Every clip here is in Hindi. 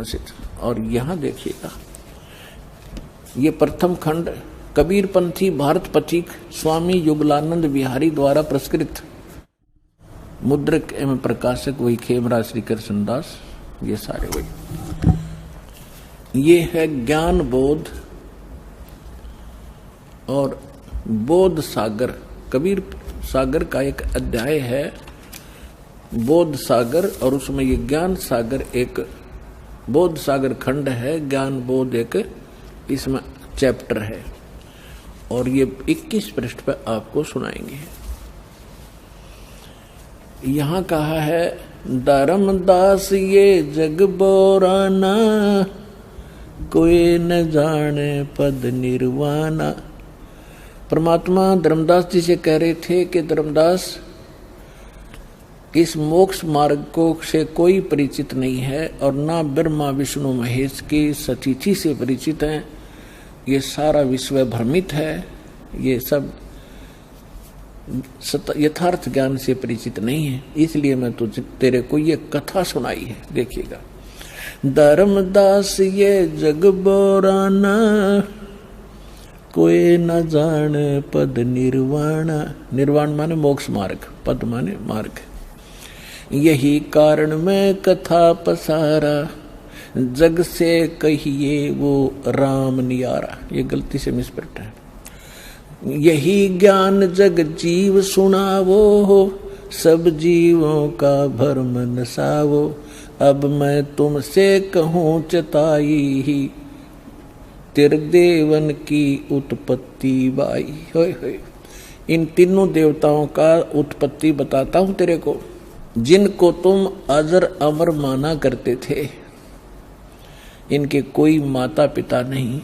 यहाँ से। और यहाँ देखिएगा, ये प्रथम खंड कबीरपंथी भारत पथिक स्वामी युगलानंद बिहारी द्वारा प्रस्कृत, मुद्रक एवं प्रकाशक वही खेमराज श्री कृष्णदास, ये सारे वही। ये है ज्ञान बोध और बोध सागर, कबीर सागर का एक अध्याय है बोध सागर, और उसमें ये ज्ञान सागर एक बोध सागर खंड है, ज्ञान बोध एक इसमें चैप्टर है, और ये 21 पृष्ठ पर आपको सुनाएंगे। यहाँ कहा है, धर्मदास ये जग बोराना, कोई न जाने पद निर्वाणा। परमात्मा धर्मदास जी से कह रहे थे कि धर्मदास, इस मोक्ष मार्ग को से कोई परिचित नहीं है, और ना ब्रह्मा विष्णु महेश की सतिथि से परिचित हैं। ये सारा विश्व भ्रमित है, ये सब यथार्थ ज्ञान से परिचित नहीं है, इसलिए मैं तुझे तेरे को ये कथा सुनाई है। देखिएगा, धर्मदास ये जग बोराना, कोई न जाने पद निर्वाणा। निर्वाण माने मोक्ष मार्ग, पद माने मार्ग। यही कारण मैं कथा पसारा, जग से कहिए वो राम नियारा। ये गलती से मिसप्रिंट है। यही ज्ञान जग जीव सुनावो, सब जीवों का भरम नसावो। अब मैं तुमसे कहूँ चताई, त्रिदेवन की उत्पत्ति बाई। होय होय, इन तीनों देवताओं का उत्पत्ति बताता हूँ तेरे को, जिनको तुम अजर अमर माना करते थे। इनके कोई माता पिता नहीं,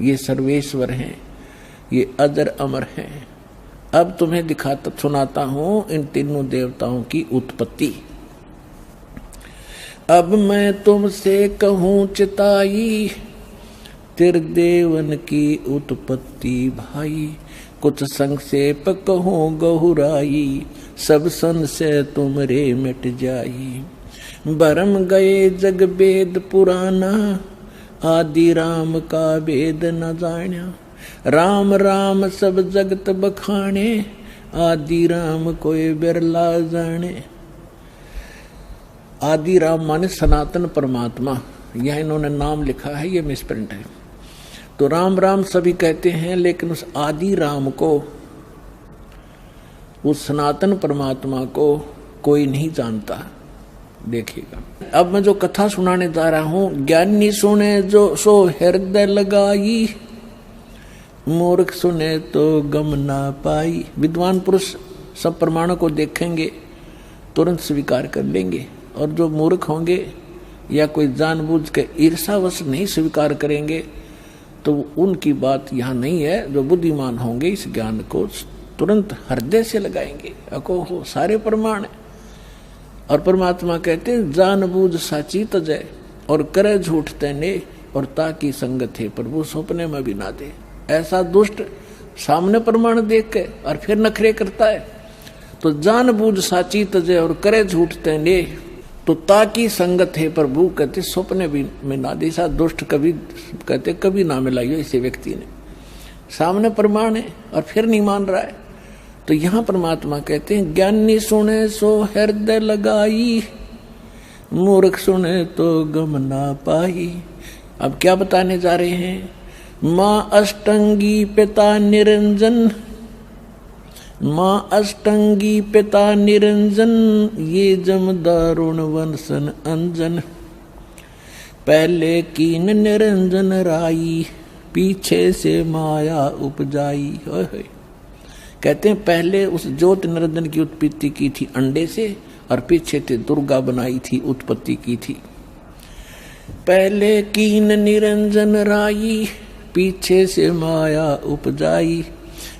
ये सर्वेश्वर हैं, ये अजर अमर हैं। अब तुम्हें दिखाता सुनाता हूं इन तीनों देवताओं की उत्पत्ति। अब मैं तुमसे कहूँ चिताई, त्रिदेवन की उत्पत्ति भाई। कुछ संक्षेप कहूँ गहुराई, सब संशय तुमरे मिट जाई। भरम गए जग वेद पुराना, आदि राम का वेद न जान्या। राम राम सब जगत बखाने, आदि राम कोई बिरला जाने। आदि राम माने सनातन परमात्मा, यह इन्होंने नाम लिखा है, ये मिसप्रिंट है। तो राम राम सभी कहते हैं, लेकिन उस आदि राम को, उस सनातन परमात्मा को कोई नहीं जानता। देखिएगा, अब मैं जो कथा सुनाने जा रहा हूं, ज्ञानी सुने जो सो हृदय लगाई, मूर्ख सुने तो गम ना पाई। विद्वान पुरुष सब प्रमाणों को देखेंगे, तुरंत स्वीकार कर लेंगे, और जो मूर्ख होंगे या कोई जानबूझ के ईर्षावश नहीं स्वीकार करेंगे, तो उनकी बात यहाँ नहीं है। जो बुद्धिमान होंगे इस ज्ञान को तुरंत हृदय से लगाएंगे। अको हो सारे प्रमाण। और परमात्मा कहते हैं, जानबूझ साची तजय, और करे झूठ तेने, और ताकि संगत है प्रभु सपने में भी ना दे। ऐसा दुष्ट सामने प्रमाण देख के और फिर नखरे करता है। तो जानबूझ साची तजय और करे झूठ तेने, तो ताकि संगत है प्रभु कहते सपने भी में ना दे। ऐसा दुष्ट कभी कहते कभी ना मिलाइयो इसे व्यक्ति ने। सामने प्रमाण है और फिर नहीं मान रहा है। तो यहाँ परमात्मा कहते हैं, ज्ञानी सुने सो हृदय लगाई, मूर्ख सुने तो गम ना पाई। अब क्या बताने जा रहे हैं? माँ अष्टंगी पिता निरंजन, माँ अष्टंगी पिता निरंजन, ये जम दारुण वंशन अंजन। पहले कीन निरंजन राई, पीछे से माया उपजाई। कहते हैं पहले उस ज्योत निरंजन की उत्पत्ति की थी अंडे से, और पीछे से दुर्गा बनाई थी, उत्पत्ति की थी। पहले कीन निरंजन राई, पीछे से माया उपजाई।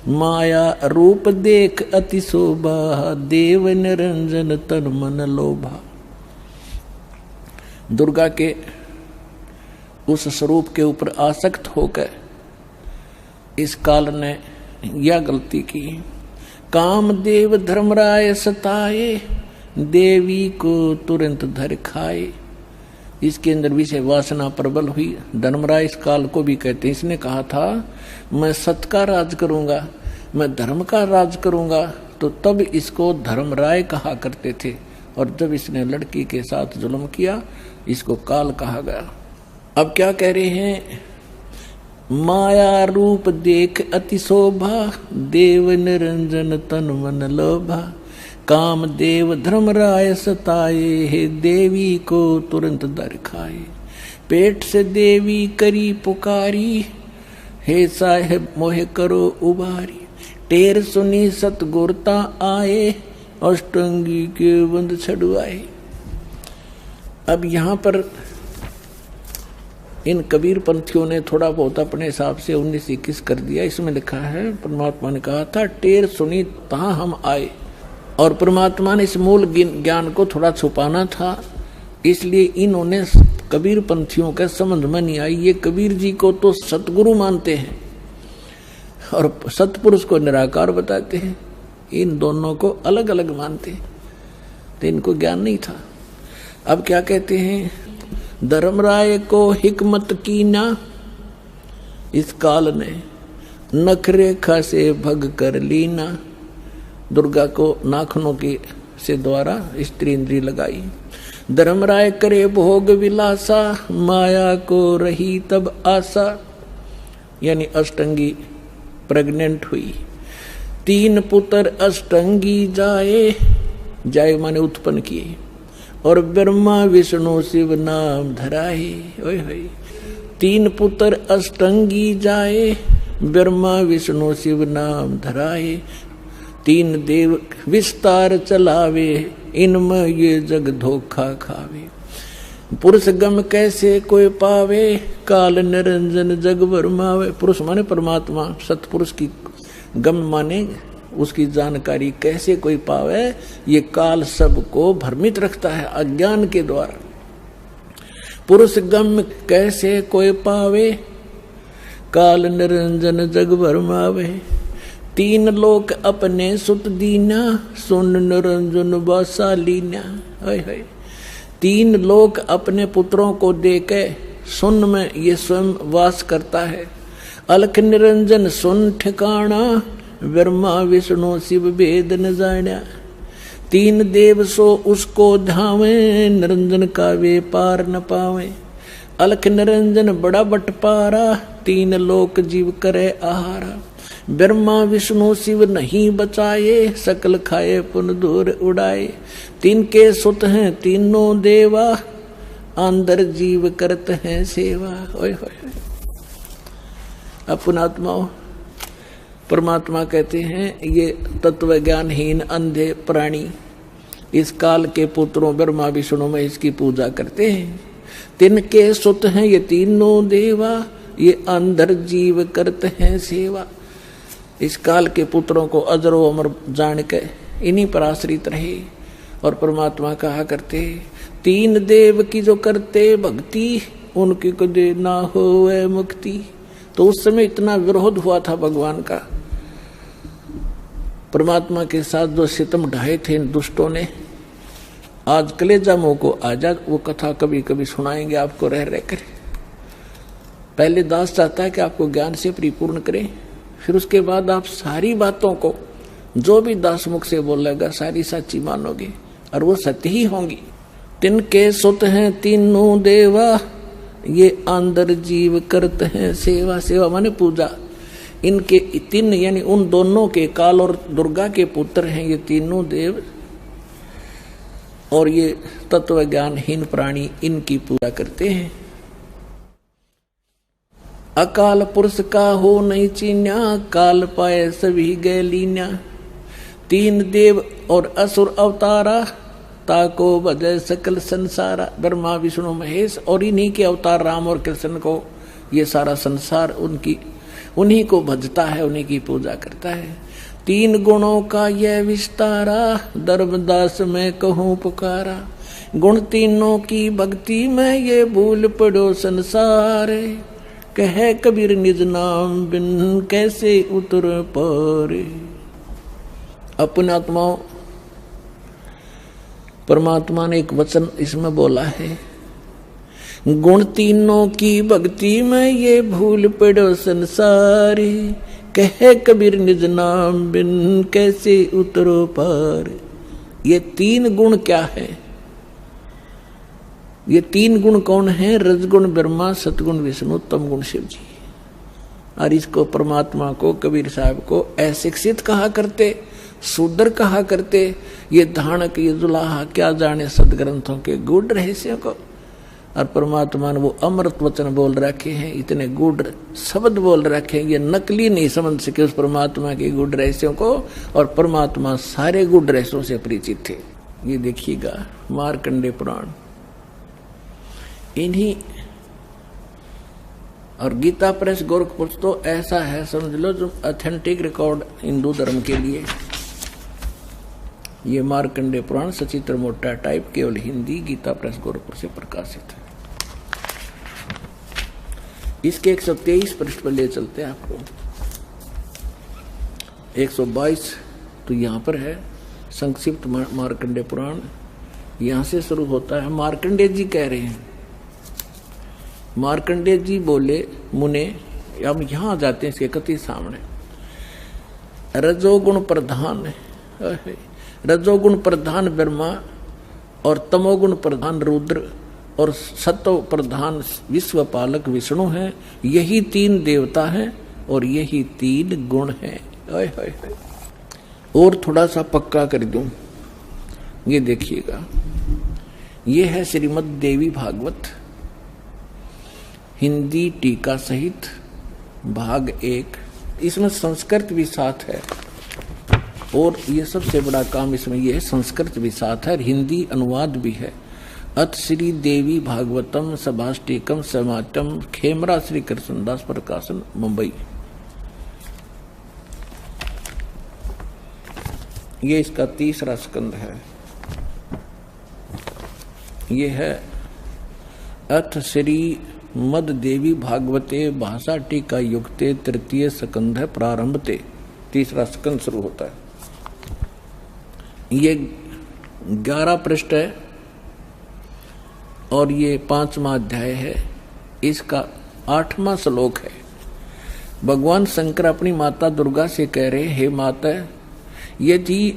माया रूप देख अति शोभा, देव निरंजन तन मन लोभा। दुर्गा के उस स्वरूप के ऊपर आसक्त होकर इस काल ने यह गलती की। कामदेव धर्मराय सताए, देवी को तुरंत धर खाए। इसके अंदर विषय वासना प्रबल हुई। धर्मराय इस काल को भी कहते हैं। इसने कहा था मैं सत्य का राज करूंगा, मैं धर्म का राज करूंगा, तो तब इसको धर्मराय कहा करते थे। और जब इसने लड़की के साथ जुल्म किया, इसको काल कहा गया। अब क्या कह रहे हैं? माया रूप देख अति शोभा, देव निरंजन तन मन लोभा, काम देव धर्मराय सताए, हे देवी को तुरंत दर खाए। पेट से देवी करी पुकारी, हे साहेब मोहे करो उबारी। टेर सुनी सतगुरता आए, अष्टंगी के बंद छड़वाए। अब यहाँ पर इन कबीर पंथियों ने थोड़ा बहुत अपने हिसाब से 19-21 कर दिया। इसमें लिखा है परमात्मा ने कहा था टेर सुनी तहाँ हम आए, और परमात्मा ने इस मूल ज्ञान को थोड़ा छुपाना था, इसलिए इन्होंने कबीर पंथियों के समझ में नहीं आई। ये कबीर जी को तो सतगुरु मानते हैं और सतपुरुष को निराकार बताते हैं, इन दोनों को अलग अलग मानते हैं, तो इनको ज्ञान नहीं था। अब क्या कहते हैं? धर्मराय को हिकमत की ना, इस काल ने नख रेखा से भग कर लीना। दुर्गा को नाखनों की से द्वारा स्त्री इंद्री लगाई। धर्मराय करे भोग विलासा, माया को रही तब आशा। यानी अष्टंगी प्रेग्नेंट हुई। 3 पुत्र अष्टंगी जाए, जाए माने उत्पन्न किए, और ब्रह्मा विष्णु शिव नाम धराए। ओए होए, 3 पुत्र अष्टंगी जाए, ब्रह्मा विष्णु शिव नाम धराए। 3 देव विस्तार चलावे, इनमें ये जग धोखा खावे। पुरुष गम कैसे कोई पावे, काल निरंजन जग भरमावे। पुरुष माने परमात्मा, सतपुरुष की गम माने उसकी जानकारी कैसे कोई पावे, ये काल सबको भ्रमित रखता है अज्ञान के द्वारा। पुरुष गम कैसे कोई पावे, काल निरंजन जग भरमावे। 3 लोक अपने सुत दीना, सुन निरंजन बासा लीना। 3 लोक अपने पुत्रों को देके सुन में ये स्वयं वास करता है। अलख निरंजन सुन ठिकाना, ब्रह्मा विष्णु शिव भेद न जाना। 3 देव सो उसको धावे, निरंजन का वे पार न पावे। अलख निरंजन बड़ा बटपारा, 3 लोक जीव करे आहारा। ब्रह्मा विष्णु शिव नहीं बचाए, सकल खाए पुन दूर उड़ाए। 3 के सुत हैं तीनों देवा, अंदर जीव करते हैं सेवा। ओए होए, अपनात्माओं परमात्मा कहते हैं ये तत्व ज्ञानहीन अंधे प्राणी इस काल के पुत्रों ब्रह्मा विष्णु में इसकी पूजा करते हैं। 3 के सुत हैं ये तीनों देवा, ये अंदर जीव करते हैं सेवा। इस काल के पुत्रों को अजरो अमर जान के इन्हीं पर आश्रित रहे। और परमात्मा कहा करते 3 देव की जो करते भक्ति, उनकी कदे ना होवे मुक्ति। तो उस समय इतना विरोध हुआ था भगवान का, परमात्मा के साथ जो सितम ढाए थे इन दुष्टों ने। आज कलेजा मुंह को आजाद, वो कथा कभी कभी सुनाएंगे आपको रह रह कर। पहले दास चाहता है कि आपको ज्ञान से परिपूर्ण करें, फिर उसके बाद आप सारी बातों को जो भी दास मुख से बोलेगा सारी सच्ची मानोगे और वो सत्य ही होंगी। 3 के सुत हैं तीनों देवा, ये अंदर जीव करते हैं सेवा। सेवा माने पूजा। इनके 3 यानी उन दोनों के, काल और दुर्गा के पुत्र हैं ये तीनों देव, और ये तत्व ज्ञानहीन प्राणी इनकी पूजा करते हैं। अकाल पुरुष का हो नहीं चीन्या, काल पाए सभी गए लीन्या। 3 देव और असुर अवतारा, ताको बजय सकल संसारा। ब्रह्मा विष्णु महेश और इन्हीं के अवतार राम और कृष्ण को ये सारा संसार उन्हीं को भजता है, उन्हीं की पूजा करता है। 3 गुणों का यह विस्तारा, धर्मदास में कहूँ पुकारा। गुण तीनों की भक्ति में ये भूल पड़ो संसार, कहे कबीर निज नाम बिन कैसे उतर पारे। अपने आत्माओं परमात्मा ने एक वचन इसमें बोला है गुण तीनों की भक्ति में ये भूल पड़ो संसारी, कहे कबीर निज नाम बिन कैसे उतरो पार। ये तीन गुण क्या है? ये तीन गुण कौन है? रजगुण ब्रह्मा, सतगुण विष्णु, तमगुण शिव जी। और इसको परमात्मा को, कबीर साहब को अशिक्षित कहा करते, शूद्र कहा करते। ये धानक, ये जुलाहा क्या जाने सदग्रंथों के गूढ़ रहस्यों को। और परमात्मा ने वो अमृत वचन बोल रखे हैं, इतने गूढ़ शब्द बोल रखे हैं, ये नकली नहीं समझ सके उस परमात्मा के गूढ़ रहस्यों को। और परमात्मा सारे गूढ़ रहस्यों से परिचित थे। ये देखिएगा मार्कंडेय पुराण, इन्हीं और गीता प्रेस गोरखपुर तो ऐसा है समझ लो जो ऑथेंटिक रिकॉर्ड हिंदू धर्म के लिए। ये मार्कंडेय पुराण सचित्र मोटा टाइप, केवल हिंदी, गीता प्रेस गोरखपुर से प्रकाशित है। इसके 123 पृष्ठ पर ले चलते हैं आपको। 122 तो यहां पर है संक्षिप्त मार्कंडेय पुराण, यहां से शुरू होता है। मार्कंडेय जी कह रहे हैं, मार्कंडेय जी बोले, मुने, हम यहां जाते हैं इसके कति सामने। रजोगुण प्रधान, रजोगुण प्रधान ब्रह्मा और तमोगुण प्रधान रुद्र और सत्व प्रधान विश्वपालक विष्णु है। यही तीन देवता हैं और यही तीन गुण हैं। और थोड़ा सा पक्का कर दूं, ये देखिएगा, ये है श्रीमद् देवी भागवत हिंदी टीका सहित भाग 1। इसमें संस्कृत भी साथ है और ये सबसे बड़ा काम इसमें ये है, संस्कृत भी साथ है और हिंदी अनुवाद भी है। अथ श्री देवी भागवतम सभाष्टिकम समाटम, खेमरा श्री कृष्णदास प्रकाशन, मुंबई। ये इसका 3रा स्कंद है। ये है अथ श्री मद देवी भागवते भाषा टीका युक्ते, 3य स्कंध है प्रारंभते। 3रा स्कंद शुरू होता है। ये 11 पृष्ठ है और ये 5वां अध्याय है। इसका 8वां श्लोक है। भगवान शंकर अपनी माता दुर्गा से कह रहे, हे माता, यदि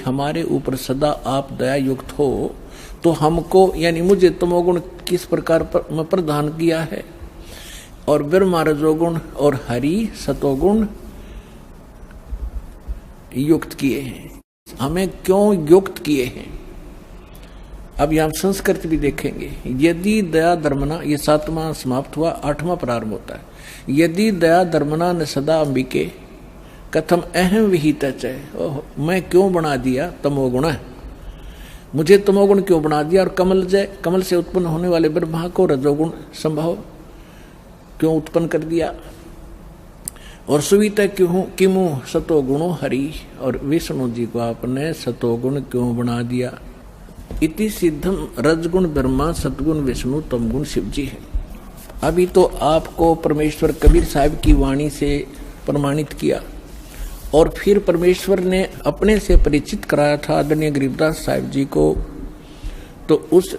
हमारे ऊपर सदा आप दया युक्त हो तो हमको यानी मुझे तमोगुण किस प्रकार प्रदान किया है और ब्रह्मा रजोगुण और हरि सतोगुण युक्त किए हैं, हमें क्यों युक्त किए हैं। अब यहां संस्कृत भी देखेंगे। यदि दया धर्मना, ये 7वां समाप्त हुआ, 8वां प्रारंभ होता है। यदि दया धर्मना न सदा अंबिके कथम अहम विहित च, मैं क्यों बना दिया तमोगुण, मुझे तमोगुण क्यों बना दिया। और कमल से उत्पन्न होने वाले ब्रह्मा को रजोगुण संभव क्यों उत्पन्न कर दिया। और सुवित किमु सतोगुणो हरि, और विष्णु जी को आपने सतोगुण क्यों बना दिया। इति सिद्धम रजगुण ब्रह्मा, सतगुण विष्णु, तमगुण शिव जी है। अभी तो आपको परमेश्वर कबीर साहब की वाणी से प्रमाणित किया और फिर परमेश्वर ने अपने से परिचित कराया था आदरणीय गरीबदास साहब जी को। तो उस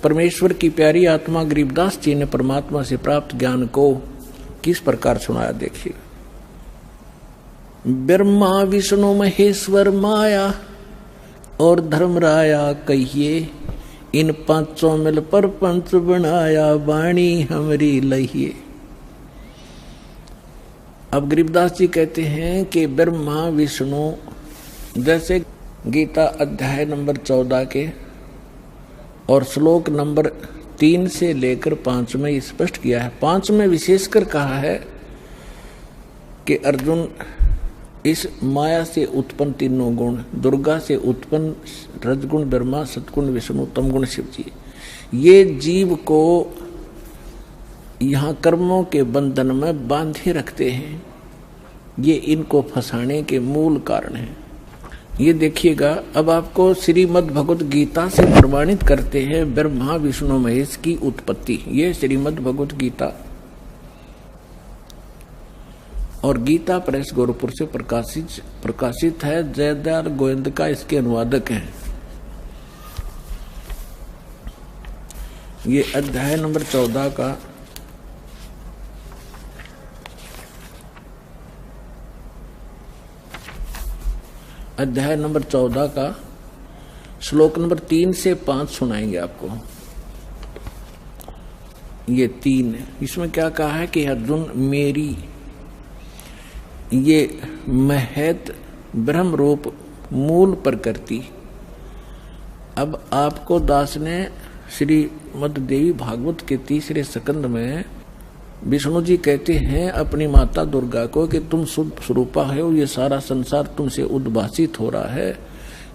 परमेश्वर की प्यारी आत्मा गरीबदास जी ने परमात्मा से प्राप्त ज्ञान को किस प्रकार सुनाया, देखिए। ब्रह्मा विष्णु महेश्वर माया और धर्मराया कहिए, इन पांचों मिल पर पंच बनाया, वाणी हमारी लहिए। अब गरीबदास जी कहते हैं कि ब्रह्मा विष्णु, जैसे गीता अध्याय नंबर 14 के और श्लोक नंबर 3 से लेकर 5 में स्पष्ट किया है। 5 में विशेषकर कहा है कि अर्जुन, इस माया से उत्पन्न तीनों गुण, दुर्गा से उत्पन्न रजगुण ब्रह्मा, सतगुण विष्णु, तमगुण शिव जी, ये जीव को यहाँ कर्मों के बंधन में बांधे रखते हैं। ये इनको फंसाने के मूल कारण हैं। ये देखिएगा, अब आपको श्रीमद् भगवत गीता से प्रमाणित करते हैं ब्रह्मा विष्णु महेश की उत्पत्ति। ये श्रीमद् भगवत गीता और गीता प्रेस गोरखपुर से प्रकाशित है। जयदयाल गोविंद का इसके अनुवादक हैं। ये अध्याय नंबर 14 का अध्याय नंबर 14 का श्लोक नंबर 3 से 5 सुनाएंगे आपको। ये 3 इसमें क्या कहा है कि अर्जुन मेरी ये महत ब्रह्म रूप मूल प्रकृति। अब आपको दास ने श्रीमद् देवी भागवत के 3रे स्कंद में विष्णु जी कहते हैं अपनी माता दुर्गा को कि तुम शुद्ध स्वरूपा हो, ये सारा संसार तुमसे उद्भासित हो रहा है।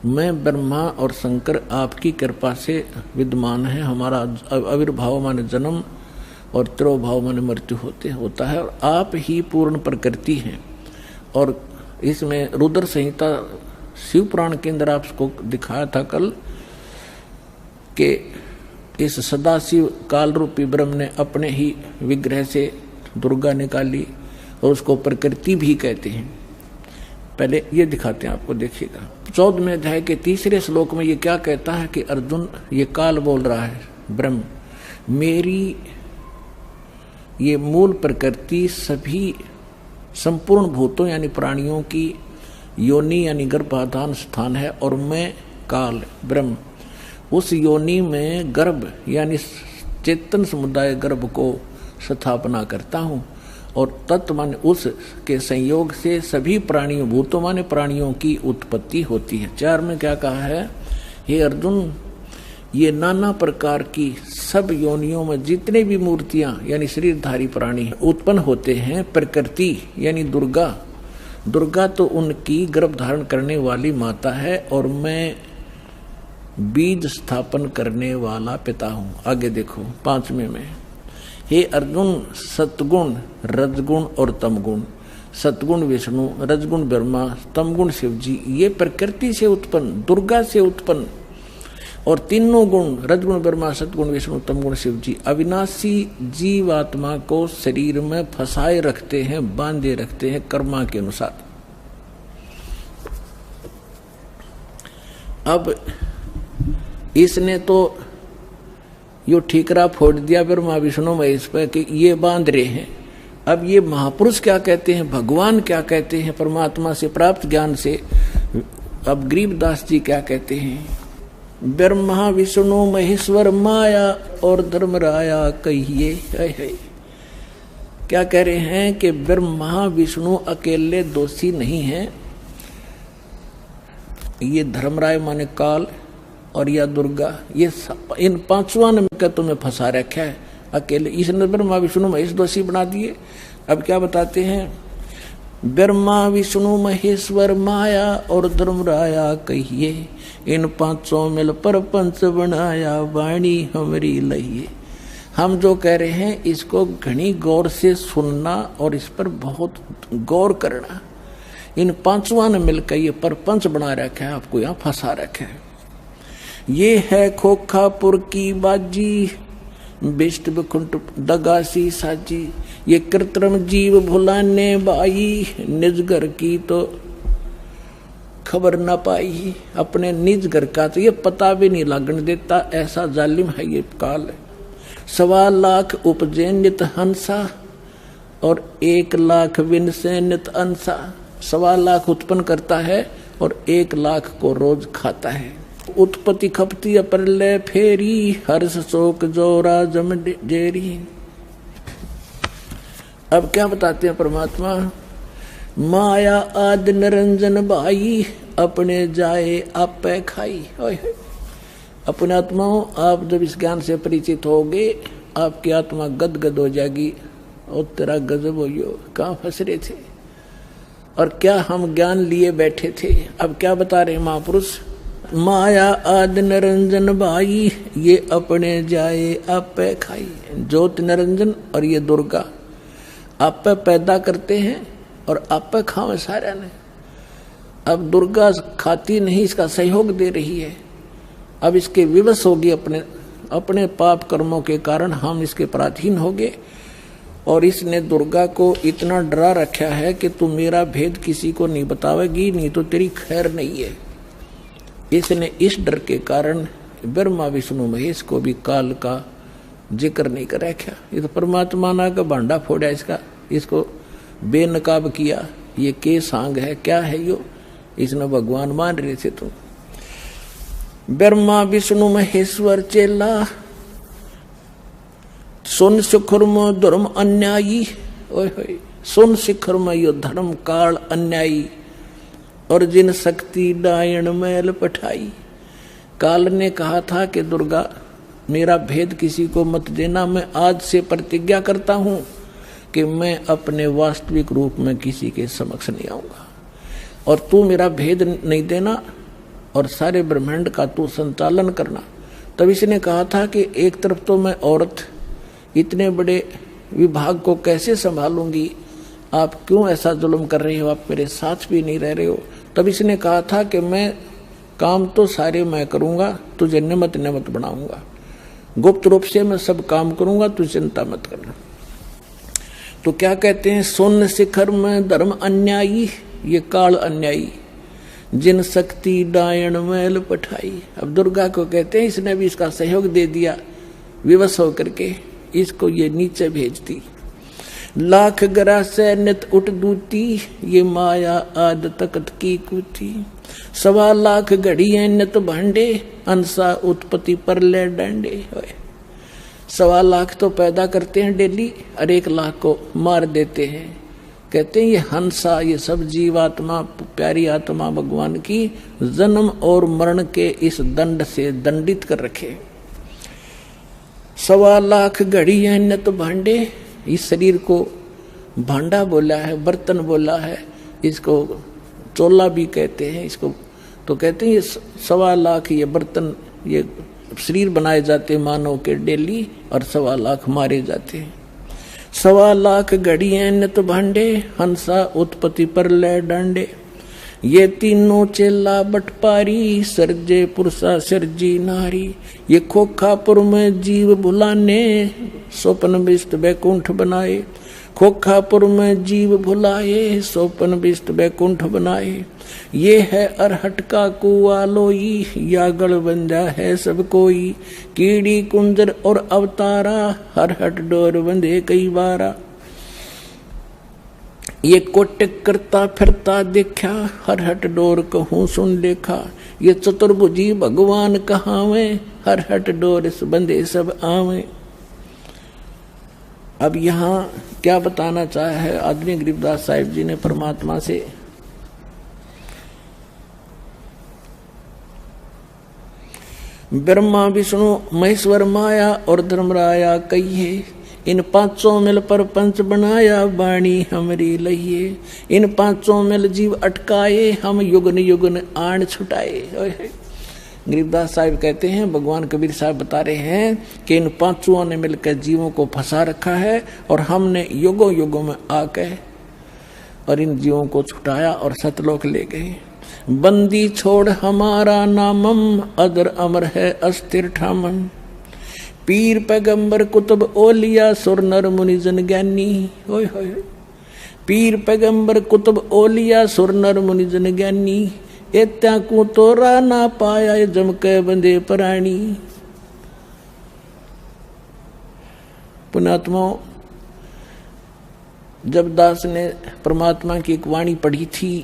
मैं ब्रह्मा और शंकर आपकी कृपा से विद्यमान है। हमारा आविर्भाव माने जन्म और तिरोभाव माने मृत्यु होता है और आप ही पूर्ण प्रकृति हैं। और इसमें रुद्र संहिता शिव पुराण के अंदर आपको दिखाया था कल कि इस सदाशिव काल रूपी ब्रह्म ने अपने ही विग्रह से दुर्गा निकाली और उसको प्रकृति भी कहते हैं। पहले ये दिखाते हैं आपको, देखिएगा 14वें अध्याय के 3रे श्लोक में ये क्या कहता है कि अर्जुन ये काल बोल रहा है ब्रह्म मेरी ये मूल प्रकृति सभी संपूर्ण भूतों यानी प्राणियों की योनि यानी गर्भाधान स्थान है और मैं काल ब्रह्म उस योनि में गर्भ यानी चेतन समुदाय गर्भ को स्थापना करता हूँ और तत्व माने उस के संयोग से सभी प्राणियों भूतों माने प्राणियों की उत्पत्ति होती है। 4 में क्या कहा है, हे अर्जुन ये नाना प्रकार की सब योनियों में जितने भी मूर्तियां यानी शरीरधारी प्राणी उत्पन्न होते हैं, प्रकृति यानी दुर्गा तो उनकी गर्भ धारण करने वाली माता है और मैं बीज स्थापन करने वाला पिता हूं। आगे देखो 5वें में, हे अर्जुन सतगुण रजगुण और तमगुण, सतगुण विष्णु रजगुण ब्रह्मा तमगुण शिव जी ये प्रकृति से उत्पन्न दुर्गा से उत्पन्न और तीनों गुण रजगुण ब्रह्मा सतगुण विष्णु तमगुण शिव जी अविनाशी जीवात्मा को शरीर में फंसाए रखते हैं, बांधे रखते हैं कर्मा के अनुसार। अब इसने तो यो ठीकरा फोड़ दिया ब्रह्मा विष्णु महेश पे कि ये बांध रहे हैं। अब ये महापुरुष क्या कहते हैं, भगवान क्या कहते हैं परमात्मा से प्राप्त ज्ञान से। अब गरीबदास जी क्या कहते हैं, ब्रह्मा विष्णु महेश्वर माया और धर्मराया कहिए। क्या कह रहे हैं कि ब्रह्मा विष्णु अकेले दोषी नहीं है, ये धर्मराय माने काल और या दुर्गा ये इन 5वां ने मिलकर तुम्हें फंसा रखा है अकेले। इसने ब्रह्मा विष्णु महेश दोषी बना दिए। अब क्या बताते हैं, ब्रह्मा विष्णु महेश्वर माया और धर्मराया कहिए, इन 5 मिल पर पंच बनाया वाणी हमारी लहिए। हम जो कह रहे हैं इसको घनी गौर से सुनना और इस पर बहुत गौर करना। इन 5वां ने मिलकर ये परपंच बना रखा है, आपको यहाँ फंसा रखा है। ये है खोखापुर की बाजी बिष्ट बखुंट दगासी साजी, ये कृत्रिम जीव भुलाने बाई निज घर की तो खबर न पाई। अपने निज घर का तो ये पता भी नहीं लगने देता, ऐसा जालिम है ये काल। 1.25 लाख उपजे नित हंसा और 1 लाख विन से नित अंसा। 1.25 लाख उत्पन्न करता है और 1 लाख को रोज खाता है। उत्पत्ति खपती अप्रलय फेरी हर्ष शोक जोरा जम जेरी। अब क्या बताते हैं परमात्मा, माया आदि निरंजन भाई अपने जाए आप पे खाई। अपने आत्माओं आप जब इस ज्ञान से परिचित होगे आपकी आत्मा गदगद हो जाएगी और तेरा गजब हो यो कहाँ फंस रहे थे और क्या हम ज्ञान लिए बैठे थे। अब क्या बता रहे महापुरुष, माया आदि निरंजन भाई ये अपने जाए आप पे खाई। ज्योत निरंजन और ये दुर्गा आप पे पैदा करते हैं और आप पे खावे सारे ने। अब दुर्गा खाती नहीं, इसका सहयोग दे रही है। अब इसके विवश होगी अपने पाप कर्मों के कारण हम इसके पराधीन हो गए और इसने दुर्गा को इतना डरा रखा है कि तू मेरा भेद किसी को नहीं बतावेगी, नहीं तो तेरी खैर नहीं है। इसने इस डर के कारण ब्रह्मा विष्णु महेश को भी काल का जिक्र नहीं करे क्या? ये तो परमात्मा ना का भांडा फोड़ा इसका, इसको बेनकाब किया। ये के सांग है, क्या है यो? इसने भगवान मान रहे थे तुम। ब्रह्मा विष्णु महेश्वर चेला, सुन शिखर में धर्म अन्यायी। ओए होए, सुन शिखर में यो धर्म काल अन्यायी, और जिन शक्ति डायन मैल पठाई। काल ने कहा था कि दुर्गा मेरा भेद किसी को मत देना, मैं आज से प्रतिज्ञा करता हूं कि मैं अपने वास्तविक रूप में किसी के समक्ष नहीं आऊंगा, और तू मेरा भेद नहीं देना और सारे ब्रह्मांड का तू संचालन करना। तब इसने कहा था कि एक तरफ तो मैं औरत इतने बड़े विभाग को कैसे संभालूंगी, आप क्यों ऐसा जुल्म कर रहे हो, आप मेरे साथ भी नहीं रह रहे हो। तब इसने कहा था कि मैं काम तो सारे मैं करूंगा, तुझे निमत निमत बनाऊंगा, गुप्त रूप से मैं सब काम करूंगा, तू चिंता मत करना। तो क्या कहते हैं, सुन शिखर में धर्म अन्यायी, ये काल अन्यायी, जिन शक्ति डायन मैल पठाई। अब दुर्गा को कहते हैं इसने भी इसका सहयोग दे दिया, विवश होकर के इसको ये नीचे भेज दी। लाख गरा से नित उठ दूती, ये माया आद तकत की कुती। 1.25 लाख घड़ियां नित भांडे, अंसा उत्पत्ति पर ले डांडे। 1.25 लाख तो पैदा करते हैं डेली, और 1 लाख को मार देते हैं। कहते हैं ये हंसा, ये सब जीवात्मा, प्यारी आत्मा भगवान की जन्म और मरण के इस दंड से दंडित कर रखे। 1.25 लाख घड़ियां नित भांडे, इस शरीर को भांडा बोला है, बर्तन बोला है, इसको चोला भी कहते हैं इसको। तो कहते हैं ये 1.25 लाख ये बर्तन, ये शरीर बनाए जाते मानव के डेली, और 1.25 लाख मारे जाते हैं। 1.25 लाख घड़ियां नित भांडे, हंसा उत्पत्ति पर ले डांडे। ये तीनों चेला बटपारी, सर्जे पुरुषा सर्जी नारी। ये खोखापुर में जीव भुलाने, स्वप्न विष्ट बैकुंठ बनाए। खोखापुर में जीव भुलाए, स्वप्न विष्ट बैकुंठ बनाए। ये है अरहट का कुआ लोई, या गढ़ बंजा है सब कोई। कीड़ी कुंजर और अवतारा, हरहट डोर बंधे कई बारा। ये कोटिक करता फिरता देखा, हरहट डोर कहूँ सुन देखा। ये चतुर्भुजी भगवान कहावे, हरहट डोर बंधे सब आवे। अब यहाँ क्या बताना चाहा है आदरणीय गरीबदास साहिब जी ने परमात्मा से? ब्रह्मा विष्णु महेश्वर माया और धर्मराया कहिए, इन 500 मिल पर पंच बनाया, वाणी हमरी लहिए। इन 500 मिल जीव अटकाए, हम युगन युगन आण छुटाए। गरीबदास साहिब कहते हैं, भगवान कबीर साहब बता रहे हैं कि इन 500 ने मिलकर जीवों को फंसा रखा है, और हमने युगों युगों में आके और इन जीवों को छुटाया और सतलोक ले गए। बंदी छोड़ हमारा नामम, अदर अमर है अस्थिर ठामम। पीर पैगंबर कुतुब ओलिया, सुर नर मुनि जन ज्ञानी। ओए होए, पीर पैगंबर कुतुब ओलिया, सुर नर मुनि जन ज्ञानी। एत्या को तोरा ना पाया, जम के बंदे प्राणी। पुण्यात्मा, जब दास ने परमात्मा की एक वाणी पढ़ी थी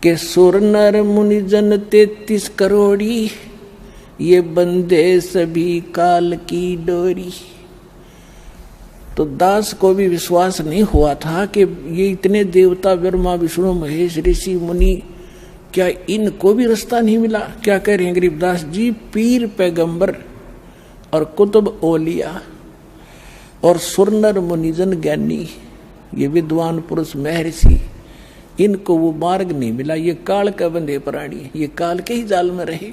कि सुर नर मुनि जन 33 करोड़ी, ये बंदे सभी काल की डोरी, तो दास को भी विश्वास नहीं हुआ था कि ये इतने देवता ब्रह्मा विष्णु महेश ऋषि मुनि, क्या इनको भी रास्ता नहीं मिला? क्या कह रहे हैं गरीबदास जी? पीर पैगंबर और कुतुब ओलिया और सुरनर मुनिजन ज्ञानी, ये विद्वान पुरुष महर्षि, इनको वो मार्ग नहीं मिला। ये काल का बंधे प्राणी, ये काल के ही जाल में रहे।